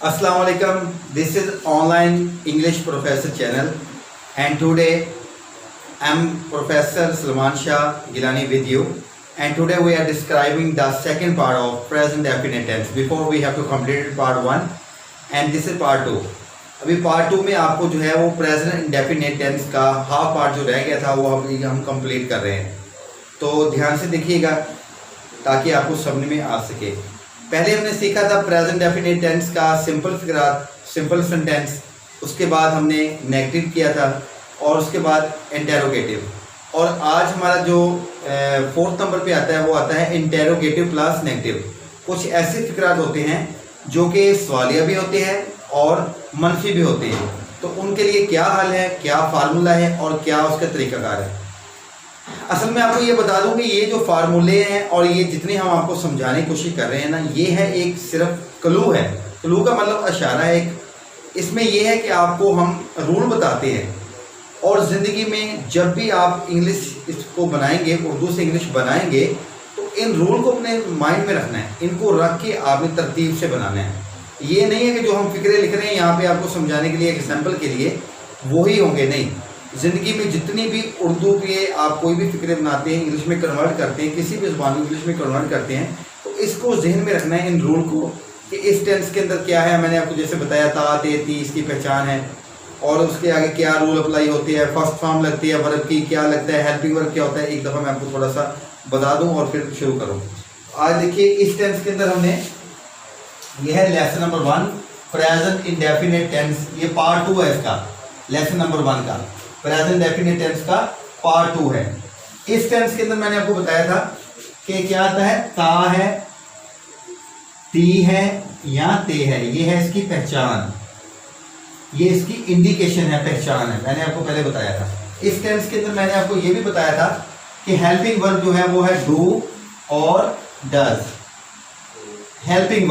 Assalamu alaikum. This is online English professor channel, and today I'm Professor Salman Shah Gilani with you, and today we are describing the second part of present definite tense. Before we have to complete part 1 and this is part 2. अभी part 2 में आपको जो है वो present indefinite tense का half part जो रह गया था वो अभी हम कंप्लीट कर रहे हैं, तो ध्यान से देखिएगा ताकि आपको समझ में आ सके। पहले हमने सीखा था प्रेजेंट डेफिनिट टेंस का सिंपल फिगरात, सिंपल सेंटेंस, उसके बाद हमने नेगेटिव किया था और उसके बाद इंटेरोगेटिव, और आज हमारा जो 4th नंबर पे आता है वो आता है इंटेरोगेटिव प्लस नेगेटिव। कुछ ऐसे फिगरात होते हैं जो कि सवालिया भी होते हैं और मनफी भी होते हैं, तो उनके लिए क्या हल है, क्या फार्मूला है और क्या उसका तरीकाकार है। असल में आपको ये बता दूं कि ये जो फार्मूले हैं और ये जितने हम आपको समझाने की कोशिश कर रहे हैं ना, ये है एक सिर्फ क्लू है। क्लू का मतलब इशारा है एक। इसमें ये है कि आपको हम रूल बताते हैं, और ज़िंदगी में जब भी आप इंग्लिश इसको बनाएंगे, उर्दू से इंग्लिश बनाएंगे, तो इन रूल को अपने माइंड में रखना है। इनको रख के आपने तरतीब से बनाना है। ये नहीं है कि जो हम फिक्रे लिख रहे हैं यहाँ पे आपको समझाने के लिए, एग्जाम्पल के लिए, वही होंगे, नहीं। ज़िंदगी में जितनी भी उर्दू के आप कोई भी फिक्रे बनाते हैं, इंग्लिश में कन्वर्ट करते हैं, किसी भी ज़बान में इंग्लिश में कन्वर्ट करते हैं, तो इसको जहन में रखना है, इन रूल को, कि इस टेंस के अंदर क्या है। मैंने आपको जैसे बताया ता ते ती इसकी पहचान है, और उसके आगे क्या रूल अप्लाई होते हैं, फर्स्ट फॉर्म लगती है वर्ब की, क्या लगता है, हेल्पिंग वर्ब क्या होता है। एक दफ़ा मैं आपको थोड़ा सा बता दूँ और फिर शुरू करूँ। आज देखिए इस टेंस के अंदर हमने, यह है lesson number 1 present indefinite tense. ये पार्ट 2 है इसका, लेसन नंबर 1 का प्रेजेंट डेफिनिट टेंस का पार्ट 2 है। इस टेंस के अंदर मैंने आपको बताया था कि क्या आता है, ता है, ती है या ते है। ये है इसकी पहचान, ये इसकी इंडिकेशन है, पहचान है। मैंने आपको पहले बताया था। इस टेंस के अंदर मैंने आपको ये भी बताया था कि हेल्पिंग वर्ब जो है वो है डू और डज। हेल्पिंग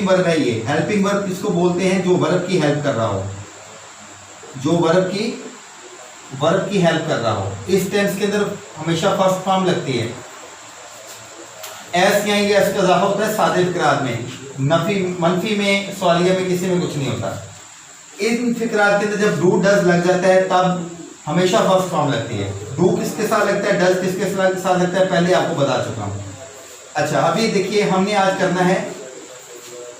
वर्ब है ये। हेल्पिंग वर्ब किसको बोलते हैं? जो वर्ब की हेल्प कर रहा हो, जो वर्ब की हेल्प कर रहा हो। इस टेंस के अंदर हमेशा फर्स्ट फॉर्म लगती है। एस यहाँ एस का इजाफा होता है सादे फिक्रात में, नफी मनफी में, सवालिया में, किसी में कुछ नहीं होता। इन फिक्रात के अंदर जब डू डज लग जाता है तब हमेशा फर्स्ट फॉर्म लगती है। डू किसके साथ लगता है, डज किसके साथ लगता है, पहले आपको बता चुका हूं। अच्छा, अभी देखिए हमने आज करना है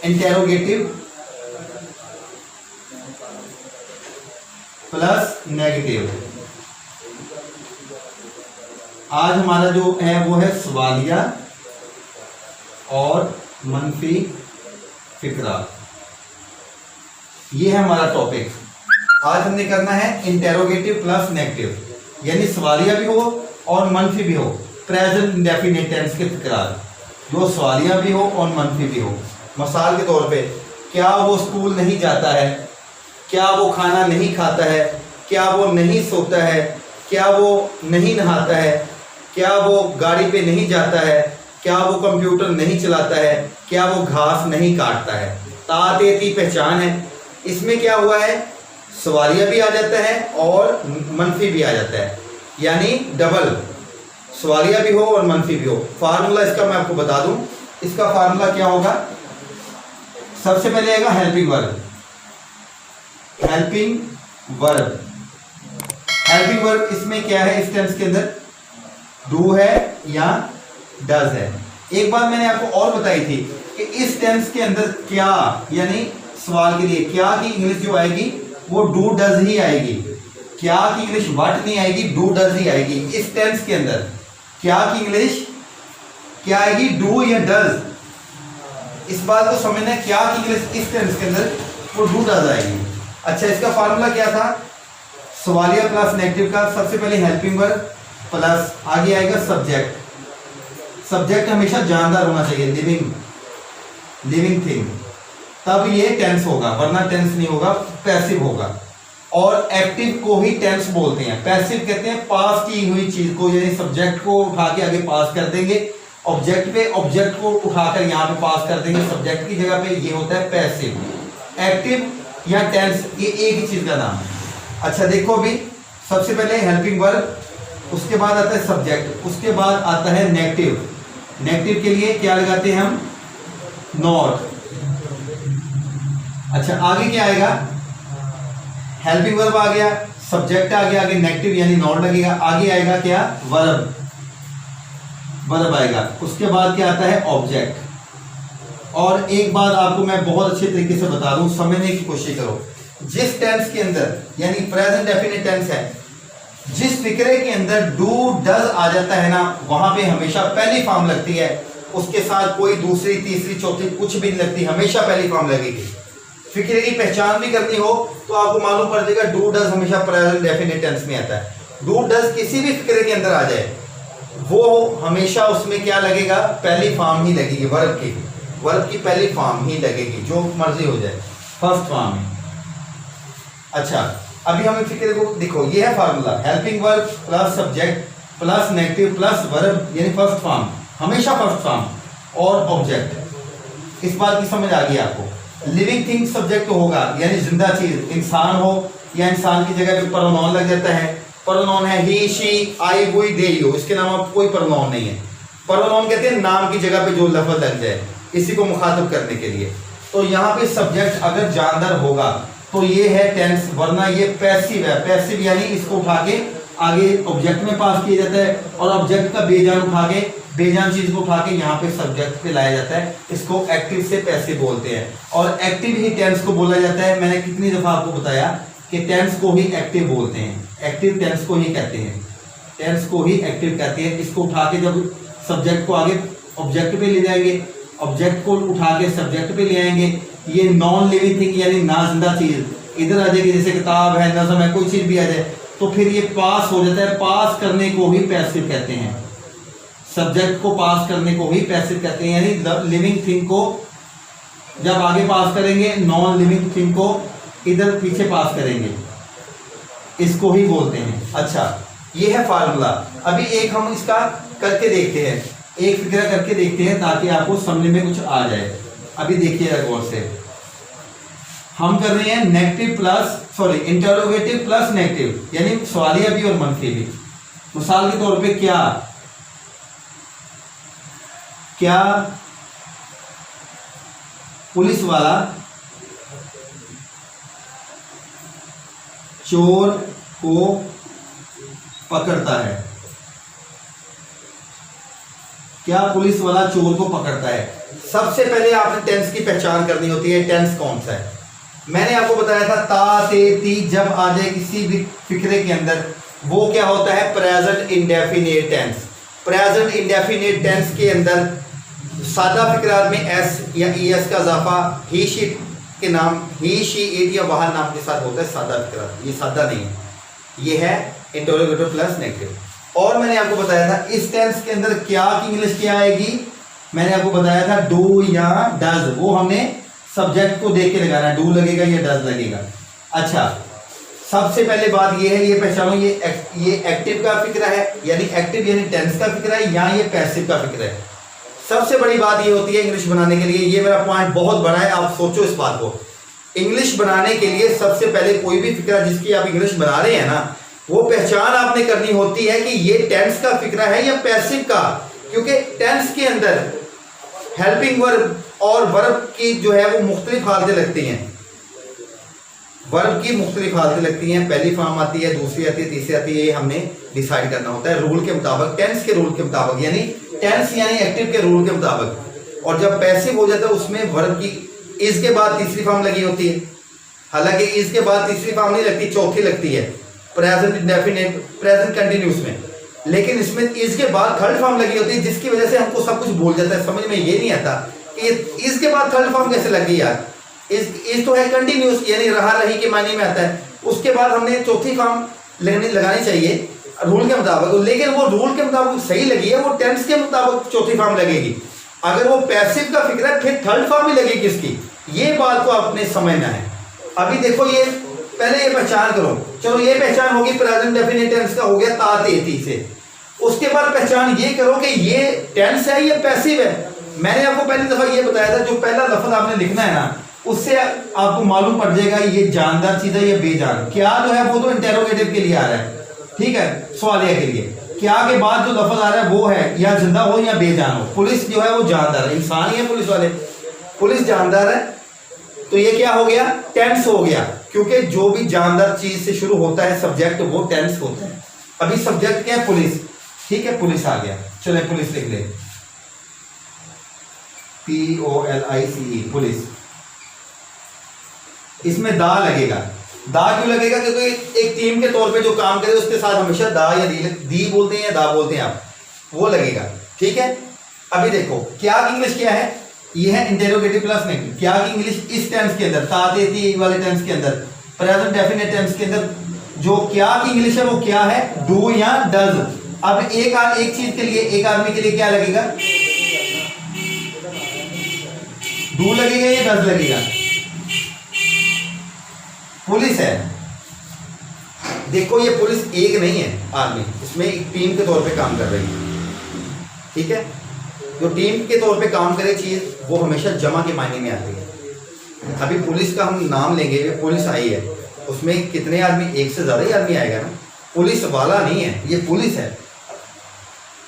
इंटेरोगेटिव प्लस नेगेटिव। आज हमारा जो है वो है सवालिया और मनफी फिक्रा। ये है हमारा टॉपिक। आज हमने करना है इंटेरोगेटिव प्लस नेगेटिव, यानी सवालिया भी हो और मनफी भी हो। प्रेजेंट इंडेफिनिट टेंस के फिक्रा, जो सवालिया भी हो और मनफी भी हो। मिसाल के तौर पे, क्या वो स्कूल नहीं जाता है, क्या वो खाना नहीं खाता है, क्या वो नहीं सोता है, क्या वो नहीं नहाता है, क्या वो गाड़ी पे नहीं जाता है, क्या वो कंप्यूटर नहीं चलाता है, क्या वो घास नहीं काटता है। ता ते ती पहचान है। इसमें क्या हुआ है, सवालिया भी आ जाता है और मनफी भी आ जाता है, यानी डबल, सवालिया भी हो और मनफी भी हो। फार्मूला इसका मैं आपको बता दूं। इसका फार्मूला क्या होगा, सबसे पहले आएगा हेल्पिंग वर्ब। हेल्पिंग वर्ब इसमें क्या है, इस टेंस के अंदर डू है या डज है। एक बात मैंने आपको और बताई थी कि इस टेंस के अंदर क्या, यानी सवाल के लिए क्या की इंग्लिश जो आएगी वो डू डज ही आएगी। क्या की इंग्लिश व्हाट नहीं आएगी, डू डज ही आएगी। इस टेंस के अंदर क्या की इंग्लिश क्या आएगी, डू या डज। इस बात को समझना है, क्या की इंग्लिश इस टेंस के अंदर वो डू डज आएगी। अच्छा, इसका फार्मूला क्या था, सवालिया प्लस नेगेटिव का। सबसे पहले हेल्पिंग वर्ब प्लस आगे आएगा सब्जेक्ट। सब्जेक्ट हमेशा जानदार होना चाहिए, लिविंग थिंग, तब ये टेंस होगा, वरना टेंस नहीं होगा, पैसिव होगा। और एक्टिव को ही टेंस बोलते हैं। पैसिव कहते हैं पास की हुई चीज को, यानी सब्जेक्ट को उठा के आगे पास कर देंगे, ऑब्जेक्ट पे ऑब्जेक्ट को उठाकर यहाँ पे पास कर देंगे, सब्जेक्ट की जगह पे, ये होता है पैसिव। एक्टिव या टेंस, ये एक ही चीज का नाम है। अच्छा देखो, अभी सबसे पहले हेल्पिंग वर्ब, उसके बाद आता है सब्जेक्ट, उसके बाद आता है नेगेटिव। नेगेटिव के लिए क्या लगाते हैं हम, नॉट। अच्छा आगे क्या आएगा, हेल्पिंग वर्ब आ गया, सब्जेक्ट आ गया, आगे नेगेटिव यानी नॉट लगेगा, आगे आएगा क्या, वर्ब, वर्ब आएगा। उसके बाद क्या आता है, ऑब्जेक्ट। और एक बात आपको मैं बहुत अच्छे तरीके से बता दूं, समझने की कोशिश करो। जिस टेंस के अंदर यानी प्रेजेंट डेफिनेट टेंस है, जिस फिक्रे के अंदर डू डज आ जाता है ना, वहां पे हमेशा पहली फॉर्म लगती है, उसके साथ कोई दूसरी तीसरी चौथी कुछ भी नहीं लगती, हमेशा पहली फॉर्म लगेगी। फिक्रे की पहचान भी करनी हो तो आपको मालूम पड़ जाएगा डू डज हमेशा प्रेजेंट डेफिनेट टेंस में आता है। डू डज किसी भी फिक्रे के अंदर आ जाए, वो हमेशा उसमें क्या लगेगा, पहली फॉर्म ही लगेगी, वर्ब की पहली फॉर्म ही लगेगी, जो मर्जी हो जाए, फर्स्ट फॉर्म है। अच्छा अभी हमें फिक्र को देखो, ये है formula, helping verb plus subject plus negative plus verb यानी फर्स्ट फॉर्म, हमेशा फर्स्ट फॉर्म और ऑब्जेक्ट। इस बात की समझ आ गई आपको। लिविंग थिंग सब्जेक्ट होगा यानी जिंदा चीज, इंसान हो या इंसान की जगह पे प्रोनाउन लग जाता है। प्रोनाउन है he she I we they you, इसके नाम आप कोई प्रोनाउन नहीं है। प्रोनाउन कहते हैं नाम की जगह पे जो लफ्ज लग जाए इसी को मुखातब करने के लिए। तो यहाँ पे सब्जेक्ट अगर जानदार होगा तो ये है टेंस, वरना ये पैसिव है। पैसिव यानी इसको उठा के आगे ऑब्जेक्ट में पास किया जाता है और ऑब्जेक्ट का बेजान उठा के, बेजान चीज को उठा के यहाँ पे सब्जेक्ट पे लाया जाता है। इसको एक्टिव से पैसिव बोलते हैं और एक्टिव ही टेंस को बोला जाता है। मैंने कितनी दफा आपको बताया कि टेंस को ही एक्टिव बोलते हैं, एक्टिव टेंस को ही कहते हैं, टेंस को ही एक्टिव कहते हैं। इसको उठा के जब सब्जेक्ट को आगे ऑब्जेक्ट पे ले जाएंगे, ऑब्जेक्ट को उठा के सब्जेक्ट पे ले आएंगे, ये नॉन लिविंग थिंग यानी ना जिंदा चीज इधर आ जाएगी, जैसे किताब है, नज़म है, कोई चीज भी आ जाए तो फिर ये पास हो जाता है। पास करने को ही पैसिव कहते हैं, सब्जेक्ट को पास करने को ही पैसिव कहते हैं। यानी लिविंग थिंग को जब आगे पास करेंगे, नॉन लिविंग थिंग को इधर पीछे पास करेंगे, इसको ही बोलते हैं। अच्छा ये है फार्मूला। अभी एक हम इसका करके देखते हैं, एक फिक्र करके देखते हैं ताकि आपको समझ में कुछ आ जाए। अभी देखिए गौर से, हम कर रहे हैं negative plus sorry interrogative plus negative यानी सवालिया भी और मनफी भी। मिसाल के तौर पे क्या क्या पुलिस वाला चोर को पकड़ता है, क्या पुलिस वाला चोर को पकड़ता है। सबसे पहले आपने टेंस की पहचान करनी होती है, टेंस कौन सा है। मैंने आपको बताया था ता ते ती जब आ जाए किसी भी फिक्रे के अंदर, वो क्या होता है, present indefinite tense. Present indefinite tense के अंदर सादा फिक्रात में एस या ईएस का इजाफा ही शी के नाम, ही शी इट या वहां नाम के साथ होता है सादा फिक्रात। ये सादा नहीं है, ये है इंटरोगेटिव प्लस नेगेटिव। और मैंने आपको बताया था इस टेंस के अंदर क्या की इंग्लिश क्या आएगी, मैंने आपको बताया था डू या डज, वो हमने सब्जेक्ट को देख के लगाना, डू लगेगा या डज लगेगा। अच्छा सबसे पहले बात ये है, ये पहचानो ये एक्टिव का फिक्र है यानी एक्टिव यानी टेंस का फिक्र है या ये पैसिव का फिक्र है। सबसे बड़ी बात ये होती है इंग्लिश बनाने के लिए, ये मेरा पॉइंट बहुत बड़ा है, आप सोचो इस बात को। इंग्लिश बनाने के लिए सबसे पहले कोई भी फिक्रा जिसकी आप इंग्लिश बना रहे हैं ना, वो पहचान आपने करनी होती है कि ये टेंस का फिक्रा है या पैसिव का। क्योंकि टेंस के अंदर हेल्पिंग वर्ब और वर्ब की जो है वो मुख्तलिफ हालतें लगती हैं, वर्ब की मुख्तलिफ हालतें लगती हैं, पहली फॉर्म आती है, दूसरी आती है, तीसरी आती है, ये हमने डिसाइड करना होता है रूल के मुताबिक, टेंस के रूल के मुताबिक, यानी टेंस यानी एक्टिव के रूल के मुताबिक। और जब पैसिव हो जाता है उसमें वर्ब की इज के बाद तीसरी फॉर्म लगी होती है, हालांकि इज के बाद तीसरी फॉर्म नहीं लगती, चौथी लगती है प्रेजेंट इंडेफिनिट प्रेजेंट कंटिन्यूस में, लेकिन इसमें इज के बाद थर्ड फॉर्म लगी होती है, जिसकी वजह से हमको सब कुछ भूल जाता है, समझ में ये नहीं आता कि ये इज के बाद थर्ड फॉर्म कैसे लग गई यार। इज तो है कंटिन्यूस यानी रहा रही के मायने में आता है, उसके बाद हमने चौथी फॉर्म लगानी चाहिए रूल के मुताबिक, लेकिन वो रूल के मुताबिक सही लगी है, वो टेंस के मुताबिक चौथी फॉर्म लगेगी। अगर वो पैसिव का फिक्र है फिर थर्ड फॉर्म ही लगेगी किसकी, ये बात को आपने समझना है। अभी देखो ये पहले ये पहचान करो, चलो ये पहचान होगी प्रेजेंट डेफिनिट टेंस का हो गया ता ते ती से। उसके बाद पहचान ये करो कि ये टेंस है या पैसिव है। मैंने आपको पहली दफा ये बताया था जो पहला लफ्ज आपने लिखना है ना, उससे आपको मालूम पड़ जाएगा ये जानदार चीज है या बेजान। क्या जो है वो तो इंटेरोगेटिव के लिए आ रहा है, ठीक है, सवालिया के लिए। क्या के बाद जो लफ्ज आ रहा है वो है या जिंदा हो या बेजान हो। पुलिस जो है वो जानदार है, इंसान ही है पुलिस वाले, पुलिस जानदार है, तो ये क्या हो गया, टेंस हो गया, क्योंकि जो भी जानदार चीज से शुरू होता है सब्जेक्ट वो टेंस होता है। अभी सब्जेक्ट क्या है, पुलिस, ठीक है, पुलिस आ गया, चले पुलिस लिख ले, POLICE, पुलिस। इसमें दा लगेगा, दा क्यों लगेगा, क्योंकि एक टीम के तौर पे जो काम करे उसके साथ हमेशा दा या दी बोलते हैं या दा बोलते हैं आप, वो लगेगा, ठीक है। अभी देखो क्या की इंग्लिश क्या है, ये है इंटेरोगेटिव प्लस नेगेटिव। क्या की इंग्लिश इस टेंस के अंदर, ताते वाले टेंस के अंदर, प्रेजेंट डेफिनेट टेंस के अंदर जो क्या की इंग्लिश है वो क्या है, डू या डज। अब एक चीज के लिए, एक आदमी के लिए क्या लगेगा, डू लगेगा या डज लगेगा, पुलिस है। देखो ये पुलिस एक नहीं है आदमी, इसमें एक टीम के तौर पे काम कर रही है, ठीक है। जो टीम के तौर पे काम करे चीज वो हमेशा जमा के मायने में आती है। अभी पुलिस का हम नाम लेंगे, ये पुलिस आई है, उसमें कितने आदमी, एक से ज्यादा ही आदमी आएगा ना, पुलिस वाला नहीं है, ये पुलिस है।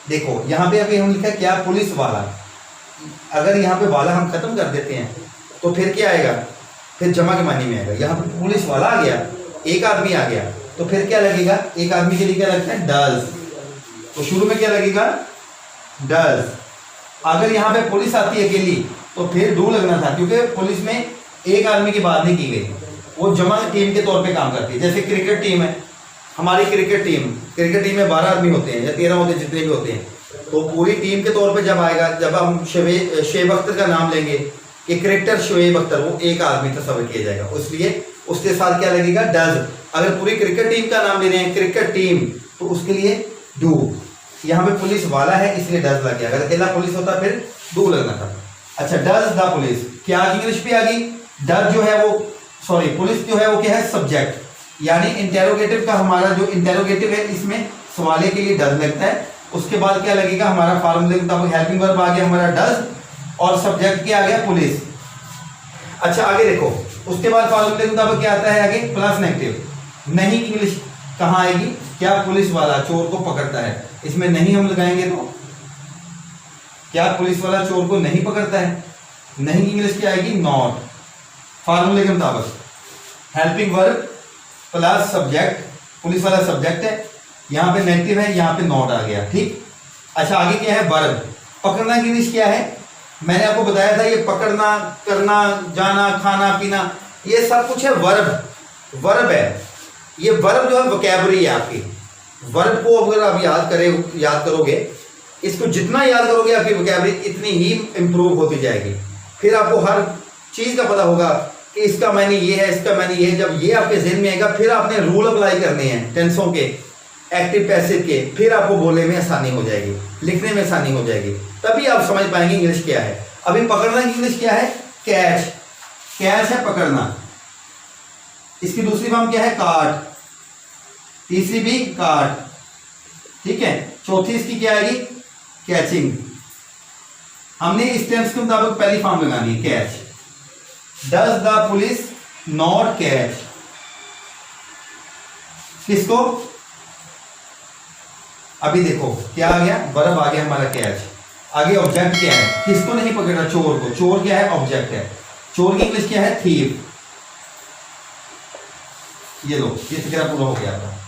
देखो यहाँ पे अभी हम लिखा है क्या, पुलिस वाला। अगर यहाँ पे वाला हम खत्म कर देते हैं तो फिर क्या आएगा, फिर जमा के मायने में आएगा। यहाँ पे पुलिस वाला आ गया, एक आदमी आ गया, तो फिर क्या लगेगा, एक आदमी के लिए क्या लगता है, डज। तो शुरू में क्या लगेगा, डज। अगर यहाँ पे पुलिस आती है अकेली तो फिर डू लगना था, क्योंकि पुलिस में एक आदमी की बात नहीं की गई, वो जमा टीम के तौर पे काम करती है। जैसे क्रिकेट टीम है, हमारी क्रिकेट टीम में 12 आदमी होते हैं या 13 होते हैं, जितने भी होते हैं, तो पूरी टीम के तौर पे जब आएगा, जब हम शुएब अख्तर का नाम लेंगे कि क्रिकेटर शुएब अख्तर, वो एक आदमी तस्वर किया जाएगा, इसलिए उसके साथ क्या लगेगा, डज। अगर पूरी क्रिकेट टीम का नाम ले रहे हैं, क्रिकेट टीम, तो उसके लिए डू। यहाँ पे पुलिस वाला है इसलिए डज लग गया, अगर अकेला पुलिस होता फिर डू लगना था। अच्छा, डज द पुलिस, क्या इंग्लिश भी आ गई। डज जो है वो, सॉरी, पुलिस जो है वो क्या है, सब्जेक्ट, यानी इंटेरोगेटिव का हमारा जो इंटेरोगेटिव है इसमें सवाले के लिए डज लगता है। उसके बाद क्या लगेगा, हमारा फार्मूले के मुताबिक हेल्पिंग वर्ब आ गया हमारा डज, और सब्जेक्ट क्या आ गया, पुलिस। अच्छा आगे देखो, उसके बाद फार्मूले के मुताबिक क्या आता है आगे, प्लस नेगेटिव। नहीं की इंग्लिश कहाँ आएगी, क्या, पुलिस वाला चोर को पकड़ता है, इसमें नहीं हम लगाएंगे तो क्या, पुलिस वाला चोर को नहीं पकड़ता है। नहीं की इंग्लिश क्या आएगी, नॉट। फार्मूले के मुताबिक helping verb plus subject, police वाला सब्जेक्ट है, यहाँ पे नेगेटिव है, यहाँ पे नॉट आ गया, ठीक। अच्छा आगे क्या है, वर्ब। पकड़ना की इंग्लिश क्या है, मैंने आपको बताया था, ये पकड़ना, करना, जाना, खाना, पीना, ये सब कुछ है वर्ब है। ये वर्ब जो है वोकैबुलरी है आपकी। वर्ब को अगर आप याद करोगे, इसको जितना याद करोगे आपकी वोकैबुलरी इतनी ही इंप्रूव होती जाएगी। फिर आपको हर चीज का पता होगा कि इसका मायने ये है, इसका मायने ये है। जब ये आपके ज़हन में आएगा, फिर आपने रूल अप्लाई करने हैं टेंसों के, एक्टिव पैसिव के, फिर आपको बोलने में आसानी हो जाएगी, लिखने में आसानी हो जाएगी, तभी आप समझ पाएंगे इंग्लिश क्या है। अभी पकड़ना की इंग्लिश क्या है, कैच। कैच है पकड़ना। इसकी दूसरी फॉर्म क्या है, काट। तीसरी भी काट, ठीक है। चौथी इसकी क्या आएगी, कैचिंग। हमने इस टेंस के मुताबिक पहली फॉर्म लगानी है, catch. Does the police not catch, किसको, अभी देखो क्या आ गया, वर्ब आ गया हमारा कैच। आगे ऑब्जेक्ट क्या है, किसको नहीं पकड़ा, चोर को। चोर क्या है, ऑब्जेक्ट है। चोर की इंग्लिश क्या है, थीफ। ये लो, ये फिक्रा पूरा हो गया था।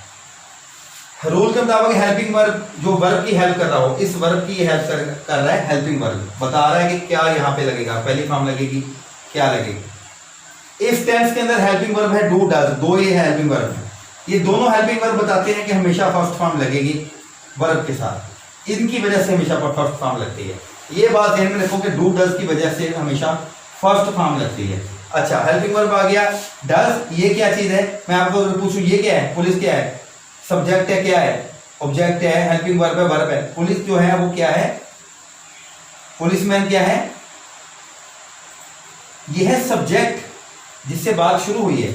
रूल के मुताबिक हेल्पिंग वर्ब, जो वर्ब की हेल्प कर रहा हो, इस वर्ब की हेल्प कर रहा है हेल्पिंग वर्ब। बता रहा है कि क्या यहाँ पे लगेगा, पहली फॉर्म लगेगी, क्या लगेगी। इस टेंस के अंदर हेल्पिंग वर्ब है डू डज, दो ये हेल्पिंग वर्ब है। ये दोनों हेल्पिंग वर्ब बताते हैं कि हमेशा फर्स्ट फॉर्म लगेगी वर्ब के साथ, इनकी वजह से हमेशा फर्स्ट फॉर्म लगती है। ये बात ध्यान में रखो कि डू डज की वजह से हमेशा फर्स्ट फॉर्म लगती है। अच्छा, हेल्पिंग वर्ब आ गया डज। ये क्या चीज है, मैं आपको पूछूं ये क्या है, पुलिस क्या है, सब्जेक्ट है, क्या है, ऑब्जेक्ट है, हेल्पिंग वर्ब है, वर्ब है। पुलिस जो है वो क्या है, पुलिसमैन क्या है, ये है सब्जेक्ट जिससे बात शुरू हुई है।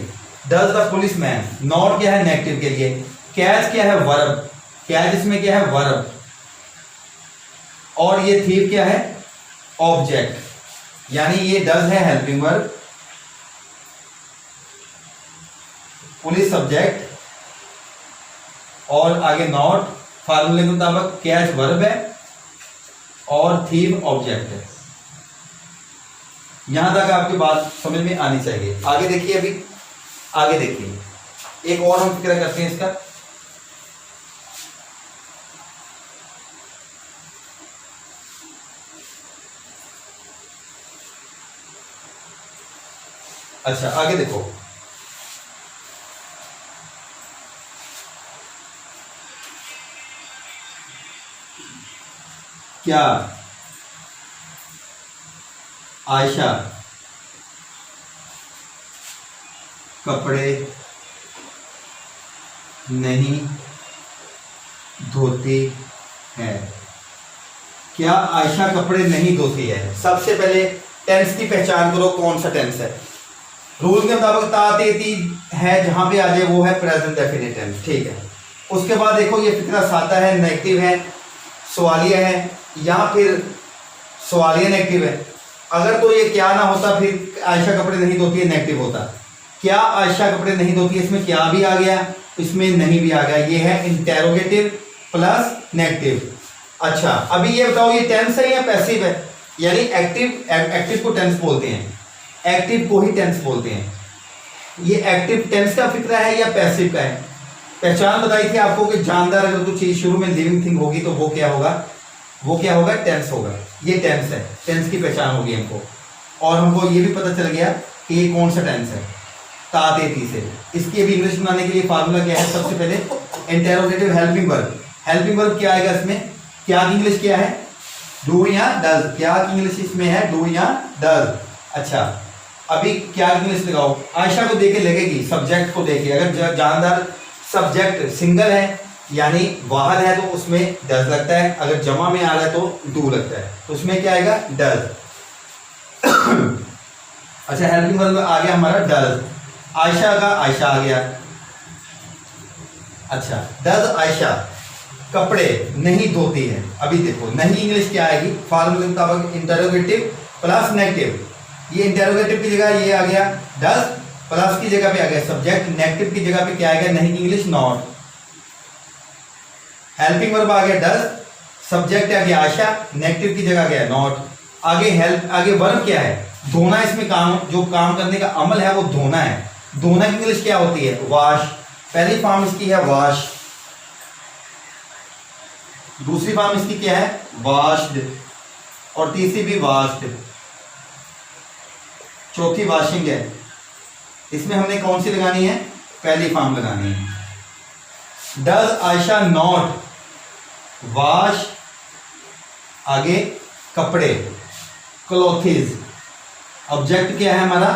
डज द पुलिसमैन, नॉट क्या है, नेगेटिव के लिए। कैच क्या है, वर्ब। कैच इसमें क्या है, वर्ब। और ये थीफ क्या है, ऑब्जेक्ट। यानी ये डज है हेल्पिंग वर्ब, पुलिस सब्जेक्ट, और आगे नॉट फार्मूले के मुताबिक कैच वर्ब है और थीफ ऑब्जेक्ट है। यहां तक आपकी बात समझ में आनी चाहिए। आगे देखिए, अभी आगे देखिए, एक और हम फिक्र करते हैं इसका। अच्छा, आगे देखो, क्या आयशा कपड़े नहीं धोती है? क्या आयशा कपड़े नहीं धोती है? सबसे पहले टेंस की पहचान करो, कौन सा टेंस है। रूल के मुताबिक ताती है, जहां पे आ जाए वो है प्रेजेंट डेफिनेट टेंस, ठीक है। उसके बाद देखो, ये फिक्रा सादा है, नेगेटिव है, सवालिया है, या फिर सवालिया नेगेटिव है। अगर तो ये क्या ना होता, फिर आयशा कपड़े नहीं धोती है नेगेटिव होता। क्या आयशा कपड़े नहीं धोती है, इसमें क्या भी आ गया, इसमें नहीं भी आ गया। ये है इंटेरोगेटिव प्लस नेगेटिव। अच्छा, अभी ये बताओ, ये टेंस है या पैसिव है? यानी एक्टिव को टेंस बोलते हैं, एक्टिव को ही टेंस बोलते हैं। ये एक्टिव टेंस का फिक्रा है या पैसिव का है? पहचान बताई थी आपको कि जानदार अगर कोई चीज शुरू में लिविंग थिंग होगी तो वो क्या होगा, वो क्या होगा, टेंस होगा। ये टेंस है, टेंस की पहचान होगी हमको। और हमको ये भी पता चल गया कि ये कौन सा टेंस है, तातेती से। इसकी अभी इंग्लिश बनाने के लिए फार्मूला क्या है? सबसे पहले interrogative helping verb. Helping verb क्या आएगा इसमें? क्या की इंग्लिश क्या है? डू या डज। क्या की इंग्लिश इसमें है? डू या डज। अच्छा, अभी क्या की इंग्लिश लगाओ? आयशा को देके लगेगी, सब्जेक्ट को देके। अगर जानदार सब्जेक्ट सिंगल है यानी वाहद है तो उसमें डज लगता है, अगर जमा में आ रहा है तो डू लगता है, तो उसमें क्या आएगा? डज। अच्छा, हेल्पिंग वर्ब आ गया हमारा डज। आयशा का आयशा आ गया। अच्छा, डज आयशा कपड़े नहीं धोती है? अभी देखो, नहीं इंग्लिश क्या आएगी? फार्मूले के मुताबिक इंटरोगेटिव प्लस नेगेटिव। ये इंटरोगेटिव की जगह ये आ गया डज, प्लस की जगह पे आ गया सब्जेक्ट, नेगेटिव की जगह पे क्या आएगा? नहीं की इंग्लिश नॉट। हेल्पिंग वर्ब आ गया डज, सब्जेक्ट आ गया आयशा, नेगेटिव की जगह गया नॉट। आगे हेल्प, आगे वर्ब क्या है? धोना। इसमें काम, जो काम करने का अमल है वो धोना है। धोना की इंग्लिश क्या होती है? वॉश। पहली फॉर्म इसकी है वॉश, दूसरी फॉर्म इसकी क्या है? वॉश्ड, और तीसरी भी वॉश्ड, चौथी वॉशिंग है। इसमें हमने कौन सी लगानी है? पहली फॉर्म लगानी है। डज आयशा नॉट वॉश, आगे कपड़े, क्लोथिज। ऑब्जेक्ट क्या है हमारा?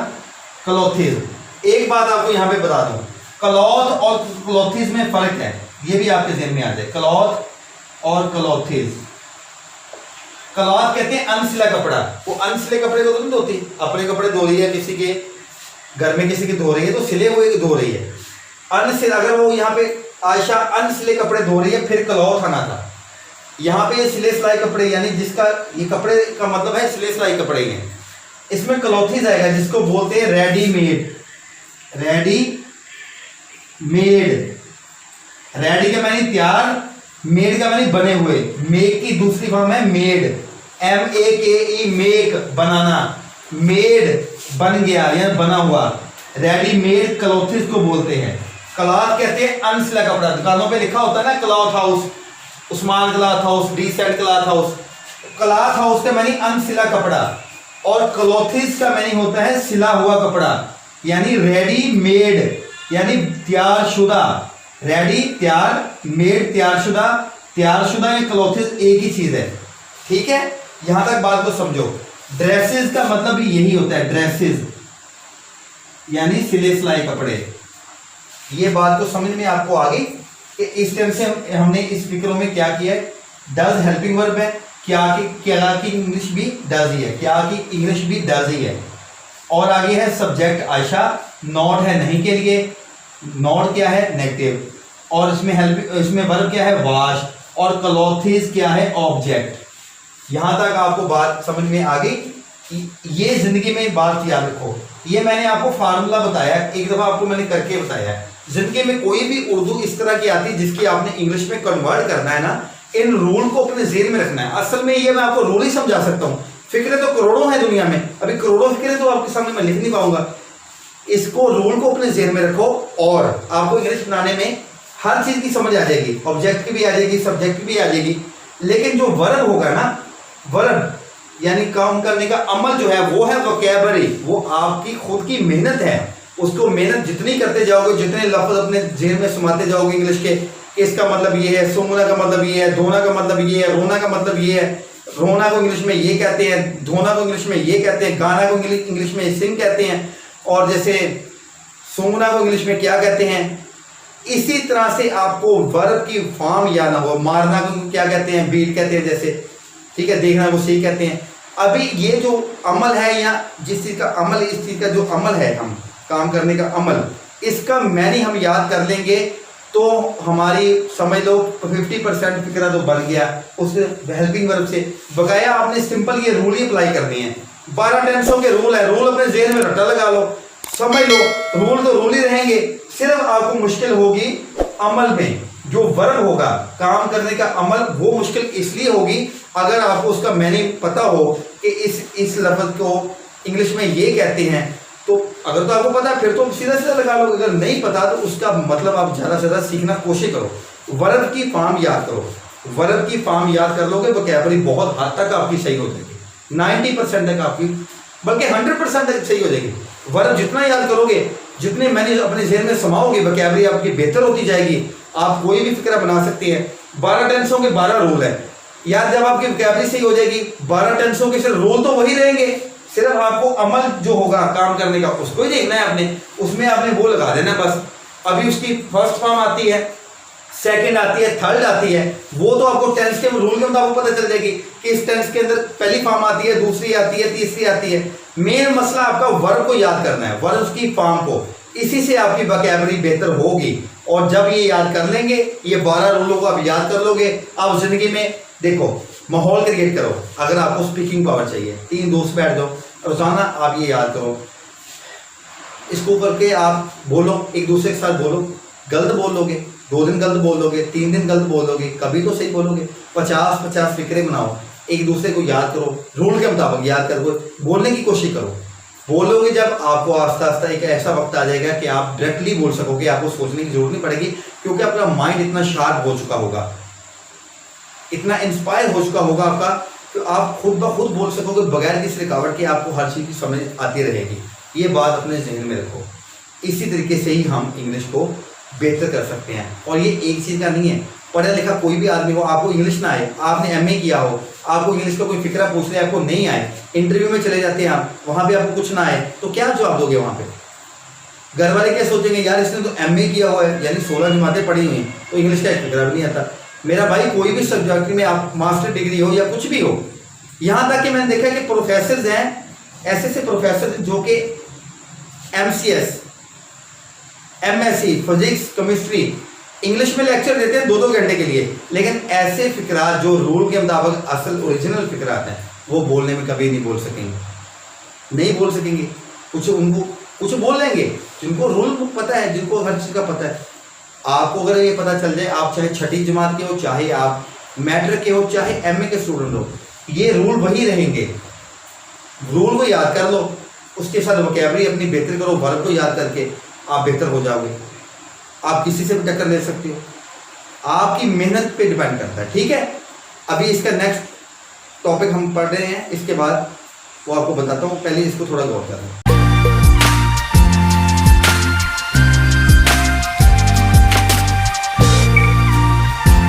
क्लोथिज। एक बात आपको यहां पे बता दूं, क्लॉथ और क्लोथिज में फर्क है, ये भी आपके ज़हन में आ जाए। क्लॉथ और क्लोथिज। क्लॉथ कहते हैं अनसिला कपड़ा। वो अनसिले कपड़े को तो नहीं धोती, अपने कपड़े धो रही है, किसी के घर में किसी के धो रही है तो सिले हुए धो रही है। अनसिले, अगर वो यहाँ पे आयशा अनसिले कपड़े धो रही है फिर क्लॉथ आना था। यहाँ पे ये सिले सिलाई कपड़े, यानी जिसका ये कपड़े का मतलब है सिले सिलाई कपड़े हैं, इसमें क्लॉथिज आएगा, जिसको बोलते हैं रेडीमेड। रेडी मेड, रेडी का मानी तैयार, मेड का मानी बने हुए। मेक की दूसरी फॉर्म है मेड, MEKE, मेक बनाना। मेड बन गया या बना हुआ, रेडीमेड क्लॉथिज को बोलते हैं। क्लॉथ कहते हैं अनसिला कपड़ा। दुकानों पे लिखा होता है ना cloth house, Usman cloth house, decent cloth house. Cloth house का मानी अनसिला कपड़ा, और क्लॉथिज का मानी होता है सिला हुआ कपड़ा, यानी रेडीमेड यानी तैयार शुदा। रेडी तैयार, मेड तैयार शुदा। तैयार शुदा या क्लॉथिज एक ही चीज है, ठीक है। यहां तक बात को समझो। ड्रेसेस का मतलब भी यही होता है, ड्रेसेस यानी सिले सिलाई कपड़े। ये बात को समझ में आपको आ गई कि इस तरह से हमने इस फिक्रों में क्या किया है। डज हेल्पिंग वर्ब है, क्या की इंग्लिश भी डज ही है, क्या की इंग्लिश भी डज ही है। और आगे है सब्जेक्ट आयशा, नॉट है नहीं के लिए, नॉट क्या है? नेगेटिव। और इसमें वर्ब क्या है? वॉश। और क्लॉथिज क्या है? ऑब्जेक्ट। यहां तक आपको बात समझ में आ गई। ये जिंदगी में बात याद रखो, ये मैंने आपको फार्मूला बताया, एक दफा आपको मैंने करके बताया। जिंदगी में कोई भी उर्दू इस तरह की आती है जिसकी आपने इंग्लिश में कन्वर्ट करना है ना, इन रूल को अपने जेहन में रखना है। असल में ये मैं आपको रूल ही समझा सकता हूँ, फिक्रें तो करोड़ों हैं दुनिया में, अभी करोड़ों फिक्रें तो आपके सामने मैं लिख नहीं पाऊंगा। इसको रूल को अपने ज़हन में रखो और आपको इंग्लिश बनाने में हर चीज की समझ आ जाएगी, ऑब्जेक्ट की भी आ जाएगी, सब्जेक्ट की भी आ जाएगी। लेकिन जो वर्ब होगा ना, वर्ब यानी काम करने का अमल जो है वो है वोकैबुलरी, वो आपकी खुद की मेहनत है। उसको मेहनत जितनी करते जाओगे, जितने लफ्ज अपने जेहन में समाते जाओगे इंग्लिश के, इसका मतलब ये है, सोना का मतलब ये है, धोना का मतलब ये है, रोना का मतलब ये है, रोना को इंग्लिश में ये कहते हैं, धोना को इंग्लिश में ये कहते हैं, गाना को इंग्लिश में सिंग कहते हैं, और जैसे सोना को इंग्लिश में क्या कहते हैं। इसी तरह से आपको वर्ब की फॉर्म याद ना हो। मारना को क्या कहते हैं, बीट कहते हैं जैसे, ठीक है, देखना को सी कहते हैं। अभी ये जो अमल है या जिस चीज का अमल, इस चीज का जो अमल है, हम काम करने का अमल, इसका मैंने हम याद कर लेंगे तो हमारी समझ लो 50% फिक्रा तो बन गया उस हेल्पिंग वर्ब से। बकाया आपने सिंपल ये रूल ही अप्लाई करनी है। 12 टेंसों के रूल है, रूल अपने जेहन में रट्टा लगा लो, समझ लो, रूल तो रूल ही रहेंगे। सिर्फ आपको मुश्किल होगी अमल में, जो वर्ब होगा काम करने का अमल, वो मुश्किल इसलिए होगी अगर आपको उसका मीनिंग पता हो कि इस लफ्ज को इंग्लिश में ये कहते हैं। तो अगर तो आपको पता है फिर तो सीधा सीधा लगा लो, अगर नहीं पता तो उसका मतलब आप ज़्यादा से ज़्यादा सीखना कोशिश करो। वर्ब की फॉर्म याद करो, वर्ब की फॉर्म याद कर लोगे, वोकैबुलरी बहुत हद तक आपकी सही हो जाएगी, 90% तक आपकी, बल्कि 100% तक सही हो जाएगी। वर्ब जितना याद करोगे, जितने मैंने अपने जेहन में समाओगे, वोकैबुलरी आपकी बेहतर होती जाएगी। आप कोई भी फिक्रा बना सकते हैं। 12 टेंसों के 12 रूल है याद, जब आपकी वोकैबुलरी सही हो जाएगी, 12 टेंसों के सिर्फ रूल तो वही रहेंगे, सिर्फ आपको अमल जो होगा काम करने का उसको ही देखना है आपने, उसमें आपने वो लगा देना बस। अभी उसकी फर्स्ट फॉर्म आती है, सेकंड आती है, थर्ड आती है, वो तो आपको टेंस के रूल के मुताबिक पता चल जाएगी कि इस टेंस के अंदर पहली फॉर्म आती है, दूसरी आती है, तीसरी आती है। मेन मसला आपका वर्ब को याद करना है, वर्ब की फॉर्म को, इसी से आपकी वोकैबुलरी बेहतर होगी। और जब ये याद कर लेंगे, ये 12 रूलों को आप याद कर लोगे, आप जिंदगी में देखो माहौल क्रिएट करो। अगर आपको स्पीकिंग पावर चाहिए, 3 दोस्त बैठ जाओ, रोजाना आप ये याद करो, इसको करके आप बोलो, एक दूसरे के साथ बोलो। गलत बोल लोगे, 2 दिन गलत बोल लोगे, 3 दिन गलत बोल लोगे, कभी तो सही बोलोगे। 50-50 फिक्रे बनाओ, एक दूसरे को याद करो, रूल के मुताबिक याद करो, बोलने की कोशिश करो। बोलोगे जब, आपको आस्ता आस्ता एक ऐसा वक्त आ जाएगा कि आप डायरेक्टली बोल सकोगे, आपको सोचने की जरूरत नहीं पड़ेगी, क्योंकि आपका माइंड इतना शार्प हो चुका होगा, इतना इंस्पायर हो चुका होगा आपका, तो आप खुद ब खुद बोल सकोगे बगैर किसी रुकावट के, आपको हर चीज़ की समझ आती रहेगी। ये बात अपने जहन में रखो। इसी तरीके से ही हम इंग्लिश को बेहतर कर सकते हैं। और ये एक चीज़ का नहीं है, पढ़ा लिखा कोई भी आदमी हो, आपको इंग्लिश ना आए, आपने MA किया हो, आपको इंग्लिश का कोई फिक्रा पूछ रहे आपको नहीं आए, इंटरव्यू में चले जाते हैं आप, वहाँ पे आपको कुछ ना आए, तो क्या जवाब दोगे वहाँ पे? घर वाले क्या सोचेंगे, यार इसने तो MA किया हुआ है, यानी 16 जमातें पढ़ी हुई हैं, तो इंग्लिश का एक फिक्रा भी नहीं आता। मेरा भाई कोई भी सब्जेक्ट में आप मास्टर डिग्री हो या कुछ भी हो, यहाँ तक कि मैंने देखा कि प्रोफेसर हैं, ऐसे प्रोफेसर जो कि MCS, MSc physics chemistry English में लेक्चर देते हैं 2-2 घंटे के लिए, लेकिन ऐसे फिक्रा जो रूल के मुताबिक असल ओरिजिनल फिक्रा हैं, वो बोलने में कभी नहीं बोल सकेंगे, नहीं बोल सकेंगे। कुछ बोल लेंगे जिनको रूल पता है, जिनको हर चीज़ का पता है। आपको अगर ये पता चल जाए, आप चाहे 6ठी जमात के हो, चाहे आप मैट्रिक के हो, चाहे MA के स्टूडेंट हो, ये रूल वही रहेंगे। रूल को याद कर लो, उसके साथ वोकैबुलरी अपनी बेहतर करो, वर्ब को याद करके आप बेहतर हो जाओगे। आप किसी से भी टक्कर ले सकते हो, आपकी मेहनत पे डिपेंड करता है। ठीक है, अभी इसका नेक्स्ट टॉपिक हम पढ़ रहे हैं, इसके बाद वो आपको बताता हूँ, पहले इसको थोड़ा गौर करना।